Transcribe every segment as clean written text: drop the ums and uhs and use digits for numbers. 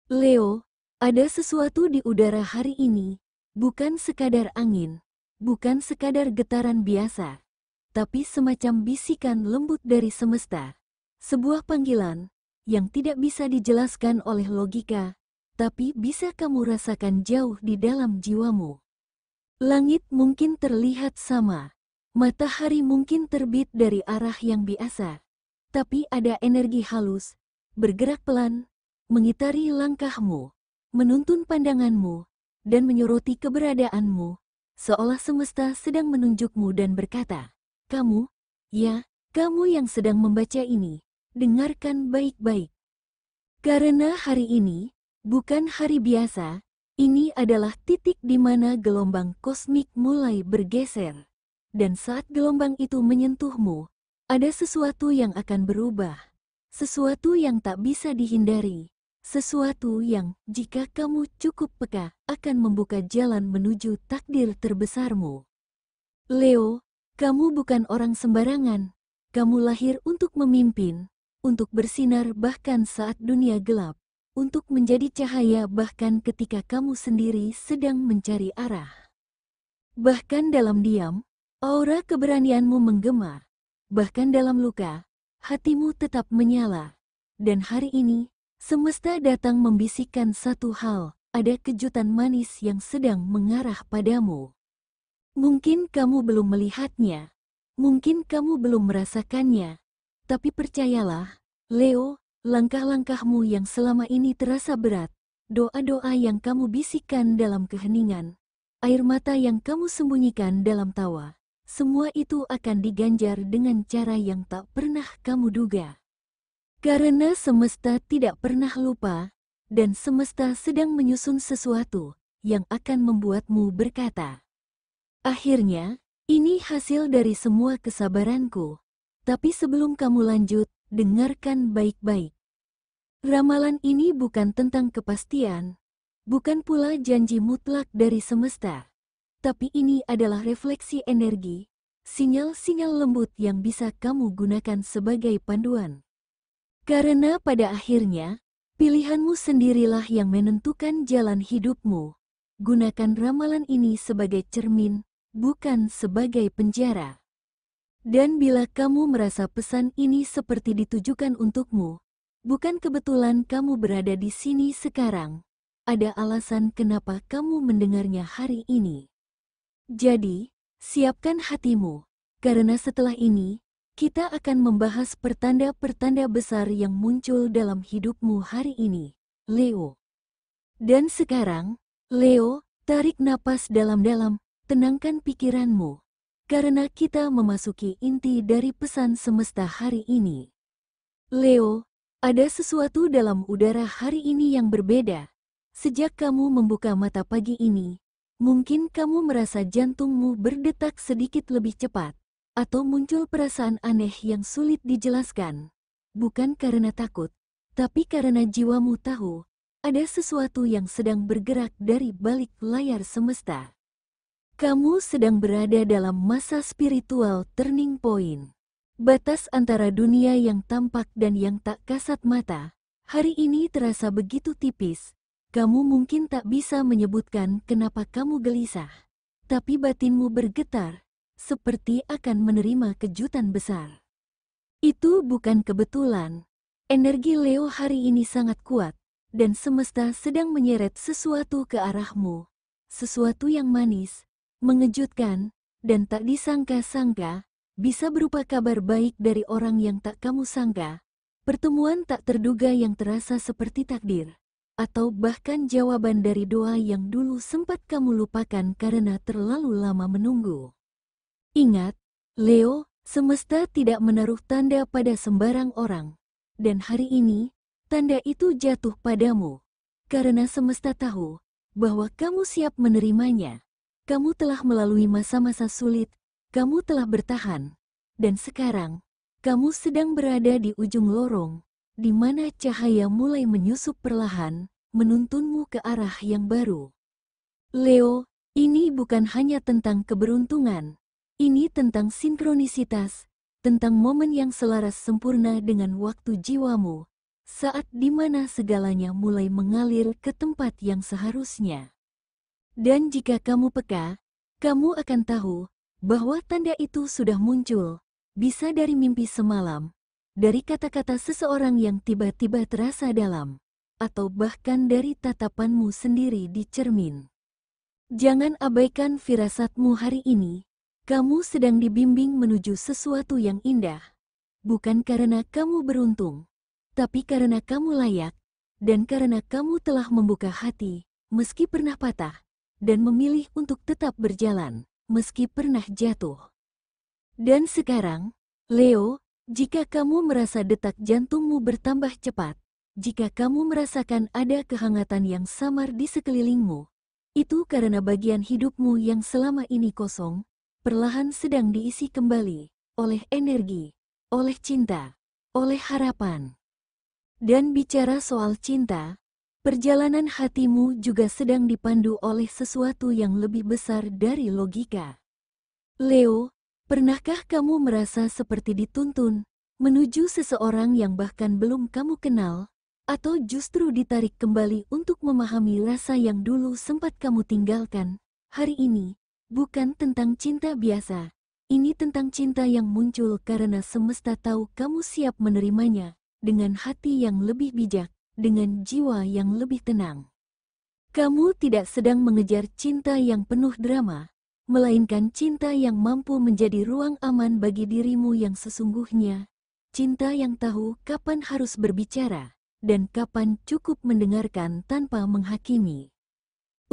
Leo, ada sesuatu di udara hari ini, bukan sekadar angin, bukan sekadar getaran biasa, tapi semacam bisikan lembut dari semesta. Sebuah panggilan yang tidak bisa dijelaskan oleh logika, tapi bisa kamu rasakan jauh di dalam jiwamu. Langit mungkin terlihat sama, matahari mungkin terbit dari arah yang biasa, tapi ada energi halus, bergerak pelan, mengitari langkahmu, menuntun pandanganmu, dan menyoroti keberadaanmu, seolah semesta sedang menunjukmu dan berkata, "Kamu, ya, kamu yang sedang membaca ini, dengarkan baik-baik. Karena hari ini, bukan hari biasa, ini adalah titik di mana gelombang kosmik mulai bergeser. Dan saat gelombang itu menyentuhmu, ada sesuatu yang akan berubah. Sesuatu yang tak bisa dihindari. Sesuatu yang, jika kamu cukup peka, akan membuka jalan menuju takdir terbesarmu. Leo, kamu bukan orang sembarangan. Kamu lahir untuk memimpin, untuk bersinar bahkan saat dunia gelap, untuk menjadi cahaya bahkan ketika kamu sendiri sedang mencari arah. Bahkan dalam diam, aura keberanianmu menggema. Bahkan dalam luka, hatimu tetap menyala. Dan hari ini, semesta datang membisikkan satu hal, ada kejutan manis yang sedang mengarah padamu. Mungkin kamu belum melihatnya, mungkin kamu belum merasakannya, tapi percayalah, Leo, langkah-langkahmu yang selama ini terasa berat, doa-doa yang kamu bisikkan dalam keheningan, air mata yang kamu sembunyikan dalam tawa, semua itu akan diganjar dengan cara yang tak pernah kamu duga. Karena semesta tidak pernah lupa, dan semesta sedang menyusun sesuatu yang akan membuatmu berkata, "Akhirnya, ini hasil dari semua kesabaranku." Tapi sebelum kamu lanjut, dengarkan baik-baik. Ramalan ini bukan tentang kepastian, bukan pula janji mutlak dari semesta. Tapi ini adalah refleksi energi, sinyal-sinyal lembut yang bisa kamu gunakan sebagai panduan. Karena pada akhirnya, pilihanmu sendirilah yang menentukan jalan hidupmu. Gunakan ramalan ini sebagai cermin, bukan sebagai penjara. Dan bila kamu merasa pesan ini seperti ditujukan untukmu, bukan kebetulan kamu berada di sini sekarang. Ada alasan kenapa kamu mendengarnya hari ini. Jadi, siapkan hatimu, karena setelah ini, kita akan membahas pertanda-pertanda besar yang muncul dalam hidupmu hari ini, Leo. Dan sekarang, Leo, tarik napas dalam-dalam, tenangkan pikiranmu, karena kita memasuki inti dari pesan semesta hari ini. Leo, ada sesuatu dalam udara hari ini yang berbeda. Sejak kamu membuka mata pagi ini, mungkin kamu merasa jantungmu berdetak sedikit lebih cepat, atau muncul perasaan aneh yang sulit dijelaskan. Bukan karena takut, tapi karena jiwamu tahu, ada sesuatu yang sedang bergerak dari balik layar semesta. Kamu sedang berada dalam masa spiritual turning point. Batas antara dunia yang tampak dan yang tak kasat mata, hari ini terasa begitu tipis. Kamu mungkin tak bisa menyebutkan kenapa kamu gelisah, tapi batinmu bergetar, seperti akan menerima kejutan besar. Itu bukan kebetulan. Energi Leo hari ini sangat kuat, dan semesta sedang menyeret sesuatu ke arahmu. Sesuatu yang manis, mengejutkan, dan tak disangka-sangka, bisa berupa kabar baik dari orang yang tak kamu sangka, pertemuan tak terduga yang terasa seperti takdir, atau bahkan jawaban dari doa yang dulu sempat kamu lupakan karena terlalu lama menunggu. Ingat, Leo, semesta tidak menaruh tanda pada sembarang orang, dan hari ini, tanda itu jatuh padamu, karena semesta tahu bahwa kamu siap menerimanya. Kamu telah melalui masa-masa sulit, kamu telah bertahan, dan sekarang, kamu sedang berada di ujung lorong, di mana cahaya mulai menyusup perlahan, menuntunmu ke arah yang baru. Leo, ini bukan hanya tentang keberuntungan, ini tentang sinkronisitas, tentang momen yang selaras sempurna dengan waktu jiwamu, saat dimana segalanya mulai mengalir ke tempat yang seharusnya. Dan jika kamu peka, kamu akan tahu bahwa tanda itu sudah muncul, bisa dari mimpi semalam, dari kata-kata seseorang yang tiba-tiba terasa dalam, atau bahkan dari tatapanmu sendiri di cermin. Jangan abaikan firasatmu hari ini. Kamu sedang dibimbing menuju sesuatu yang indah, bukan karena kamu beruntung, tapi karena kamu layak, dan karena kamu telah membuka hati, meski pernah patah, dan memilih untuk tetap berjalan, meski pernah jatuh. Dan sekarang, Leo, jika kamu merasa detak jantungmu bertambah cepat, jika kamu merasakan ada kehangatan yang samar di sekelilingmu, itu karena bagian hidupmu yang selama ini kosong, perlahan sedang diisi kembali oleh energi, oleh cinta, oleh harapan. Dan bicara soal cinta, perjalanan hatimu juga sedang dipandu oleh sesuatu yang lebih besar dari logika. Leo, pernahkah kamu merasa seperti dituntun menuju seseorang yang bahkan belum kamu kenal, atau justru ditarik kembali untuk memahami rasa yang dulu sempat kamu tinggalkan? Hari ini bukan tentang cinta biasa. Ini tentang cinta yang muncul karena semesta tahu kamu siap menerimanya, dengan hati yang lebih bijak, dengan jiwa yang lebih tenang. Kamu tidak sedang mengejar cinta yang penuh drama, melainkan cinta yang mampu menjadi ruang aman bagi dirimu yang sesungguhnya. Cinta yang tahu kapan harus berbicara, dan kapan cukup mendengarkan tanpa menghakimi.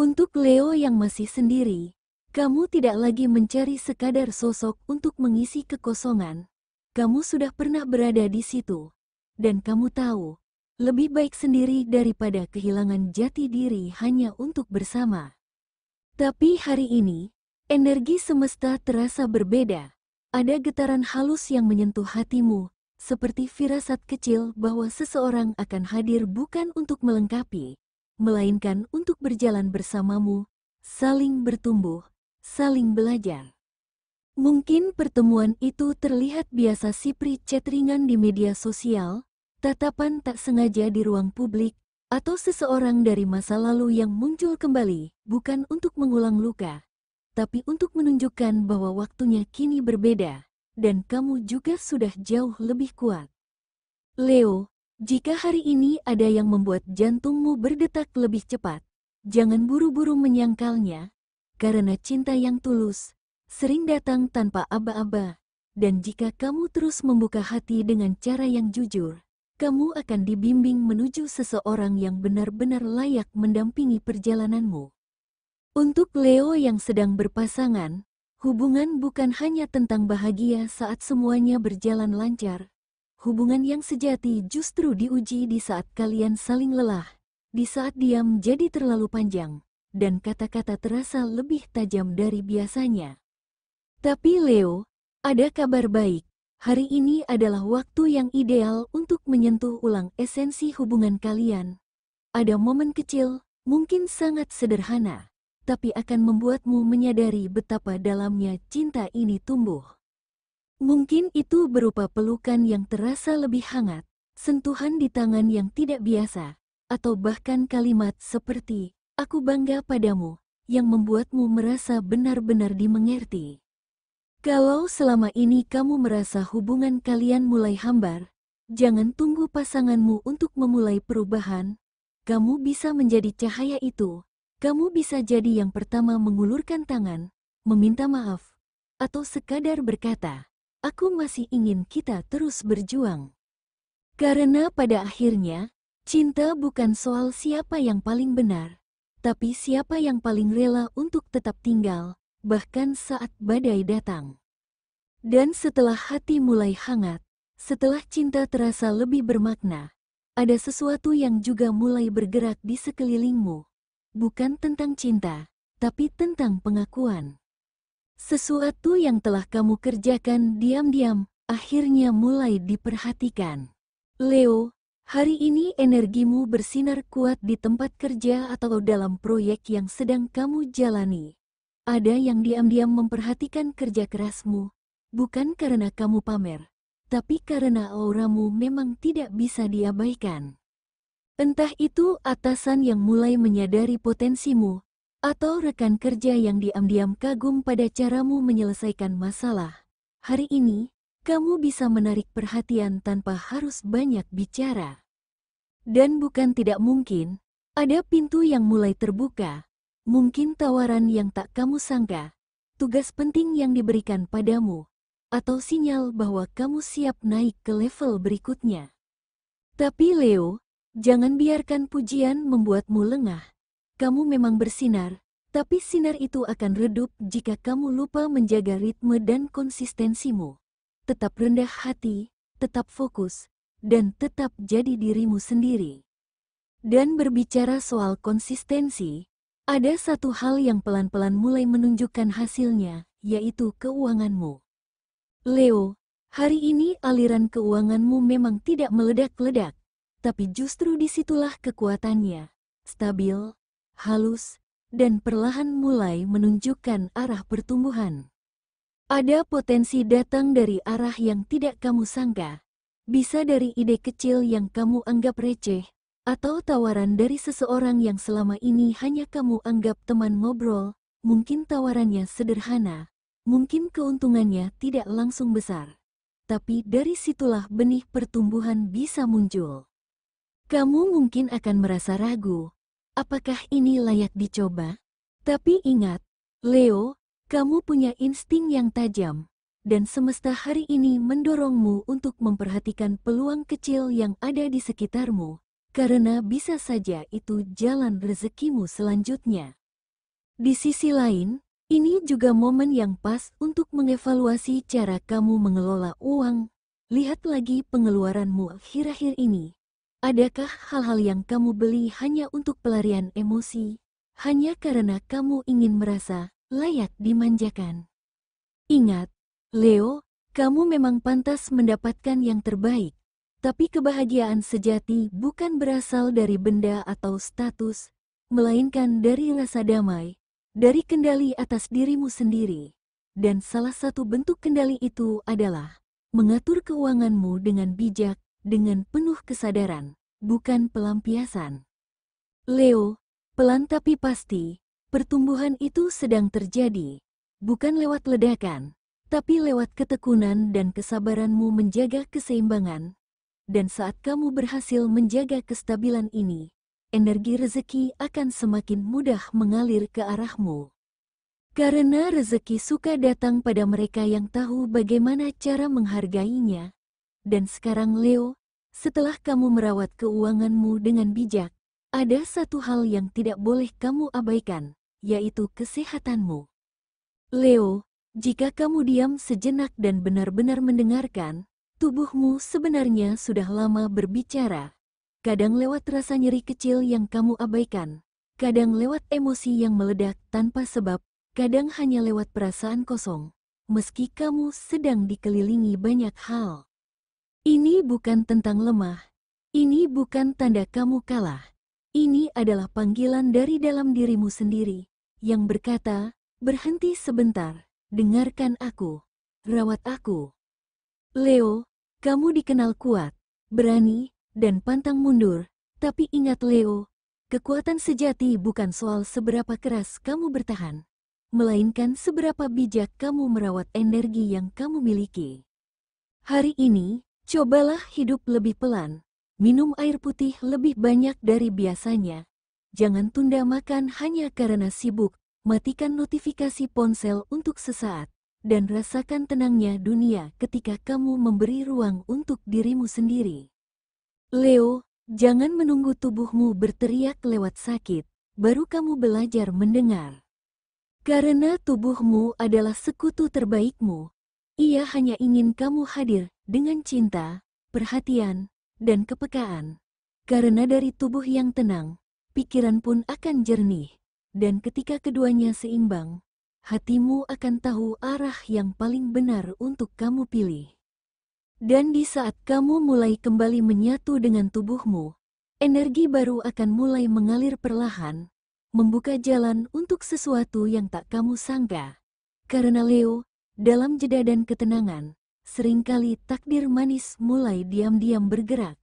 Untuk Leo yang masih sendiri, kamu tidak lagi mencari sekadar sosok untuk mengisi kekosongan. Kamu sudah pernah berada di situ, dan kamu tahu, lebih baik sendiri daripada kehilangan jati diri hanya untuk bersama. Tapi hari ini, energi semesta terasa berbeda. Ada getaran halus yang menyentuh hatimu, seperti firasat kecil bahwa seseorang akan hadir bukan untuk melengkapi, melainkan untuk berjalan bersamamu, saling bertumbuh, saling belajar. Mungkin pertemuan itu terlihat biasa seperti chat ringan di media sosial, tatapan tak sengaja di ruang publik, atau seseorang dari masa lalu yang muncul kembali, bukan untuk mengulang luka, tapi untuk menunjukkan bahwa waktunya kini berbeda, dan kamu juga sudah jauh lebih kuat. Leo, jika hari ini ada yang membuat jantungmu berdetak lebih cepat, jangan buru-buru menyangkalnya, karena cinta yang tulus sering datang tanpa aba-aba, dan jika kamu terus membuka hati dengan cara yang jujur, kamu akan dibimbing menuju seseorang yang benar-benar layak mendampingi perjalananmu. Untuk Leo yang sedang berpasangan, hubungan bukan hanya tentang bahagia saat semuanya berjalan lancar. Hubungan yang sejati justru diuji di saat kalian saling lelah, di saat diam jadi terlalu panjang, dan kata-kata terasa lebih tajam dari biasanya. Tapi Leo, ada kabar baik. Hari ini adalah waktu yang ideal untuk menyentuh ulang esensi hubungan kalian. Ada momen kecil, mungkin sangat sederhana, tapi akan membuatmu menyadari betapa dalamnya cinta ini tumbuh. Mungkin itu berupa pelukan yang terasa lebih hangat, sentuhan di tangan yang tidak biasa, atau bahkan kalimat seperti, "Aku bangga padamu," yang membuatmu merasa benar-benar dimengerti. Kalau selama ini kamu merasa hubungan kalian mulai hambar, jangan tunggu pasanganmu untuk memulai perubahan. Kamu bisa menjadi cahaya itu. Kamu bisa jadi yang pertama mengulurkan tangan, meminta maaf, atau sekadar berkata, "Aku masih ingin kita terus berjuang." Karena pada akhirnya, cinta bukan soal siapa yang paling benar, tapi siapa yang paling rela untuk tetap tinggal, bahkan saat badai datang. Dan setelah hati mulai hangat, setelah cinta terasa lebih bermakna, ada sesuatu yang juga mulai bergerak di sekelilingmu. Bukan tentang cinta, tapi tentang pengakuan. Sesuatu yang telah kamu kerjakan diam-diam, akhirnya mulai diperhatikan. Leo, hari ini energimu bersinar kuat di tempat kerja atau dalam proyek yang sedang kamu jalani. Ada yang diam-diam memperhatikan kerja kerasmu, bukan karena kamu pamer, tapi karena auramu memang tidak bisa diabaikan. Entah itu atasan yang mulai menyadari potensimu, atau rekan kerja yang diam-diam kagum pada caramu menyelesaikan masalah. Hari ini, kamu bisa menarik perhatian tanpa harus banyak bicara. Dan bukan tidak mungkin, ada pintu yang mulai terbuka, mungkin tawaran yang tak kamu sangka, tugas penting yang diberikan padamu, atau sinyal bahwa kamu siap naik ke level berikutnya. Tapi Leo, jangan biarkan pujian membuatmu lengah. Kamu memang bersinar, tapi sinar itu akan redup jika kamu lupa menjaga ritme dan konsistensimu. Tetap rendah hati, tetap fokus, dan tetap jadi dirimu sendiri. Dan berbicara soal konsistensi, ada satu hal yang pelan-pelan mulai menunjukkan hasilnya, yaitu keuanganmu. Leo, hari ini aliran keuanganmu memang tidak meledak-ledak, tapi justru disitulah kekuatannya, stabil, halus, dan perlahan mulai menunjukkan arah pertumbuhan. Ada potensi datang dari arah yang tidak kamu sangka, bisa dari ide kecil yang kamu anggap receh, atau tawaran dari seseorang yang selama ini hanya kamu anggap teman ngobrol. Mungkin tawarannya sederhana, mungkin keuntungannya tidak langsung besar, tapi dari situlah benih pertumbuhan bisa muncul. Kamu mungkin akan merasa ragu, apakah ini layak dicoba? Tapi ingat, Leo, kamu punya insting yang tajam, dan semesta hari ini mendorongmu untuk memperhatikan peluang kecil yang ada di sekitarmu, karena bisa saja itu jalan rezekimu selanjutnya. Di sisi lain, ini juga momen yang pas untuk mengevaluasi cara kamu mengelola uang. Lihat lagi pengeluaranmu akhir-akhir ini. Adakah hal-hal yang kamu beli hanya untuk pelarian emosi, hanya karena kamu ingin merasa layak dimanjakan? Ingat, Leo, kamu memang pantas mendapatkan yang terbaik. Tapi kebahagiaan sejati bukan berasal dari benda atau status, melainkan dari rasa damai, dari kendali atas dirimu sendiri. Dan salah satu bentuk kendali itu adalah mengatur keuanganmu dengan bijak, dengan penuh kesadaran, bukan pelampiasan. Leo, pelan tapi pasti, pertumbuhan itu sedang terjadi, bukan lewat ledakan, tapi lewat ketekunan dan kesabaranmu menjaga keseimbangan. Dan saat kamu berhasil menjaga kestabilan ini, energi rezeki akan semakin mudah mengalir ke arahmu. Karena rezeki suka datang pada mereka yang tahu bagaimana cara menghargainya. Dan sekarang Leo, setelah kamu merawat keuanganmu dengan bijak, ada satu hal yang tidak boleh kamu abaikan, yaitu kesehatanmu. Leo, jika kamu diam sejenak dan benar-benar mendengarkan, tubuhmu sebenarnya sudah lama berbicara. Kadang lewat rasa nyeri kecil yang kamu abaikan, kadang lewat emosi yang meledak tanpa sebab, kadang hanya lewat perasaan kosong, meski kamu sedang dikelilingi banyak hal. Ini bukan tentang lemah, ini bukan tanda kamu kalah. Ini adalah panggilan dari dalam dirimu sendiri, yang berkata, berhenti sebentar, dengarkan aku, rawat aku. Leo, kamu dikenal kuat, berani, dan pantang mundur, tapi ingat Leo, kekuatan sejati bukan soal seberapa keras kamu bertahan, melainkan seberapa bijak kamu merawat energi yang kamu miliki. Hari ini, cobalah hidup lebih pelan, minum air putih lebih banyak dari biasanya, jangan tunda makan hanya karena sibuk, matikan notifikasi ponsel untuk sesaat. Dan rasakan tenangnya dunia ketika kamu memberi ruang untuk dirimu sendiri. Leo, jangan menunggu tubuhmu berteriak lewat sakit, baru kamu belajar mendengar. Karena tubuhmu adalah sekutu terbaikmu, ia hanya ingin kamu hadir dengan cinta, perhatian, dan kepekaan. Karena dari tubuh yang tenang, pikiran pun akan jernih, dan ketika keduanya seimbang, hatimu akan tahu arah yang paling benar untuk kamu pilih. Dan di saat kamu mulai kembali menyatu dengan tubuhmu, energi baru akan mulai mengalir perlahan, membuka jalan untuk sesuatu yang tak kamu sangka. Karena Leo, dalam jeda dan ketenangan, seringkali takdir manis mulai diam-diam bergerak.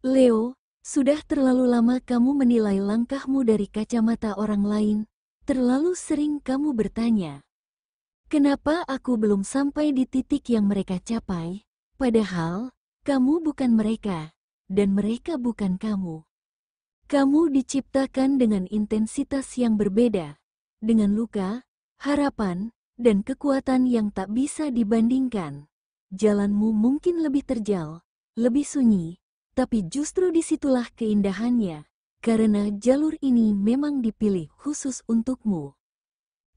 Leo, sudah terlalu lama kamu menilai langkahmu dari kacamata orang lain. Terlalu sering kamu bertanya, kenapa aku belum sampai di titik yang mereka capai? Padahal, kamu bukan mereka, dan mereka bukan kamu. Kamu diciptakan dengan intensitas yang berbeda, dengan luka, harapan, dan kekuatan yang tak bisa dibandingkan. Jalanmu mungkin lebih terjal, lebih sunyi, tapi justru disitulah keindahannya. Karena jalur ini memang dipilih khusus untukmu.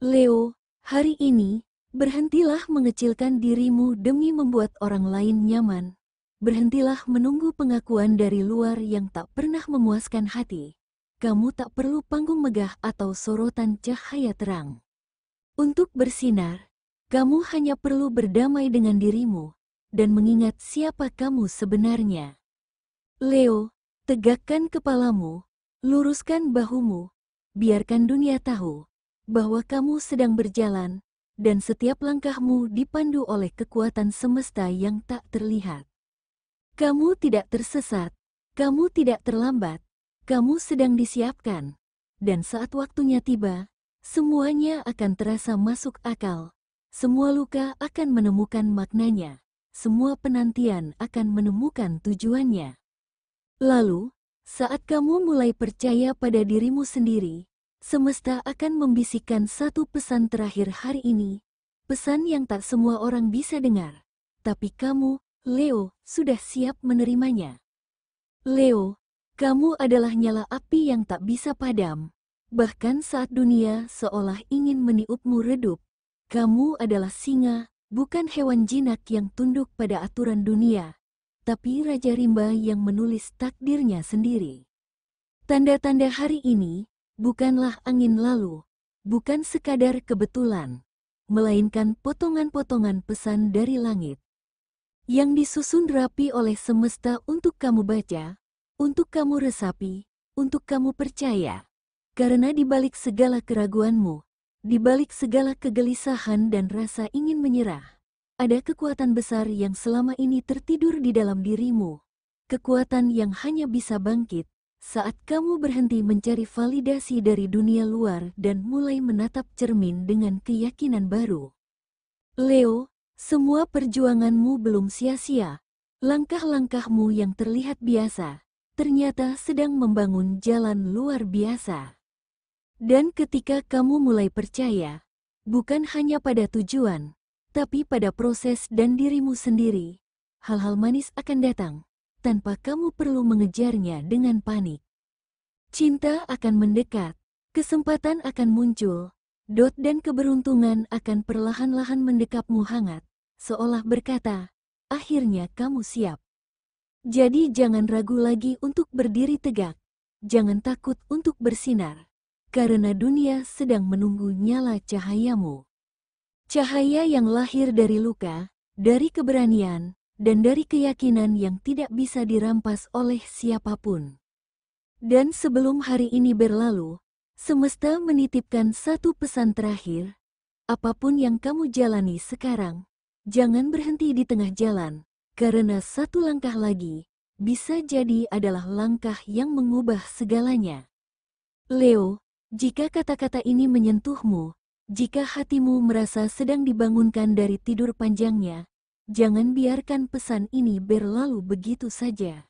Leo, hari ini, berhentilah mengecilkan dirimu demi membuat orang lain nyaman. Berhentilah menunggu pengakuan dari luar yang tak pernah memuaskan hati. Kamu tak perlu panggung megah atau sorotan cahaya terang. Untuk bersinar, kamu hanya perlu berdamai dengan dirimu dan mengingat siapa kamu sebenarnya. Leo, tegakkan kepalamu. Luruskan bahumu, biarkan dunia tahu bahwa kamu sedang berjalan, dan setiap langkahmu dipandu oleh kekuatan semesta yang tak terlihat. Kamu tidak tersesat, kamu tidak terlambat, kamu sedang disiapkan, dan saat waktunya tiba, semuanya akan terasa masuk akal. Semua luka akan menemukan maknanya, semua penantian akan menemukan tujuannya. Lalu, saat kamu mulai percaya pada dirimu sendiri, semesta akan membisikkan satu pesan terakhir hari ini, pesan yang tak semua orang bisa dengar, tapi kamu, Leo, sudah siap menerimanya. Leo, kamu adalah nyala api yang tak bisa padam, bahkan saat dunia seolah ingin meniupmu redup. Kamu adalah singa, bukan hewan jinak yang tunduk pada aturan dunia, tapi Raja Rimba yang menulis takdirnya sendiri. Tanda-tanda hari ini bukanlah angin lalu, bukan sekadar kebetulan, melainkan potongan-potongan pesan dari langit yang disusun rapi oleh semesta untuk kamu baca, untuk kamu resapi, untuk kamu percaya. Karena di balik segala keraguanmu, di balik segala kegelisahan dan rasa ingin menyerah, ada kekuatan besar yang selama ini tertidur di dalam dirimu. Kekuatan yang hanya bisa bangkit saat kamu berhenti mencari validasi dari dunia luar dan mulai menatap cermin dengan keyakinan baru. Leo, semua perjuanganmu belum sia-sia. Langkah-langkahmu yang terlihat biasa, ternyata sedang membangun jalan luar biasa. Dan ketika kamu mulai percaya, bukan hanya pada tujuan, tapi pada proses dan dirimu sendiri, hal-hal manis akan datang, tanpa kamu perlu mengejarnya dengan panik. Cinta akan mendekat, kesempatan akan muncul, dan keberuntungan akan perlahan-lahan mendekapmu hangat, seolah berkata, akhirnya kamu siap. Jadi jangan ragu lagi untuk berdiri tegak, jangan takut untuk bersinar, karena dunia sedang menunggu nyala cahayamu. Cahaya yang lahir dari luka, dari keberanian, dan dari keyakinan yang tidak bisa dirampas oleh siapapun. Dan sebelum hari ini berlalu, semesta menitipkan satu pesan terakhir. Apapun yang kamu jalani sekarang, jangan berhenti di tengah jalan, karena satu langkah lagi bisa jadi adalah langkah yang mengubah segalanya. Leo, jika kata-kata ini menyentuhmu, jika hatimu merasa sedang dibangunkan dari tidur panjangnya, jangan biarkan pesan ini berlalu begitu saja.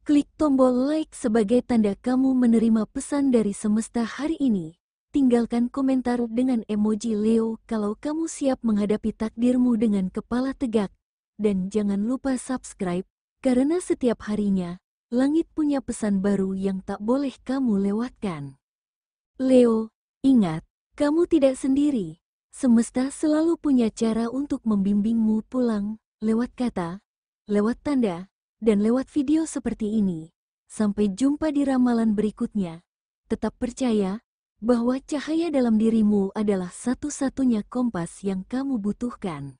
Klik tombol like sebagai tanda kamu menerima pesan dari semesta hari ini. Tinggalkan komentar dengan emoji Leo kalau kamu siap menghadapi takdirmu dengan kepala tegak. Dan jangan lupa subscribe, karena setiap harinya, langit punya pesan baru yang tak boleh kamu lewatkan. Leo, ingat, kamu tidak sendiri. Semesta selalu punya cara untuk membimbingmu pulang, lewat kata, lewat tanda, dan lewat video seperti ini. Sampai jumpa di ramalan berikutnya. Tetap percaya bahwa cahaya dalam dirimu adalah satu-satunya kompas yang kamu butuhkan.